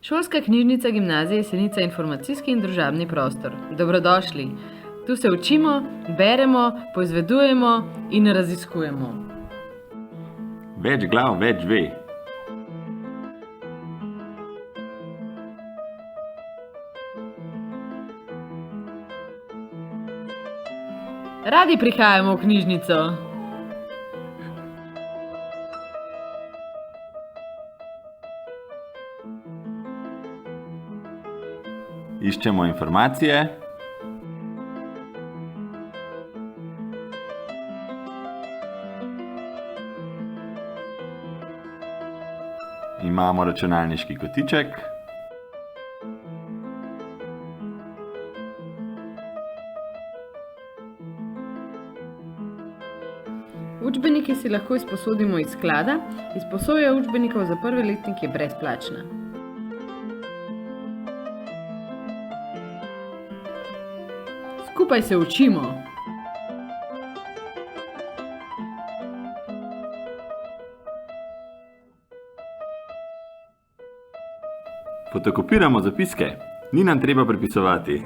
Šolska knjižnica Gimnazije Jesenica je informacijski in družabni prostor. Dobrodošli! Tu se učimo, beremo, poizvedujemo in raziskujemo. Več glav več ve. Radi prihajamo v knjižnico. Iščemo informacije. Imamo računalniški kotiček. Učbenike si lahko izposodimo iz sklada. Izposoja učbenikov za prvi letnik je brezplačna. Skupaj se učimo. Fotokopiramo zapiske. Ni nam treba prepisovati.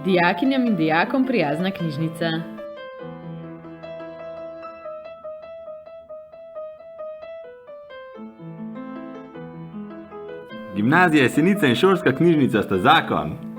Dijakinjam in dijakom prijazna knjižnica. Gimnazija Jesenica in šolska knjižnica sta zakon.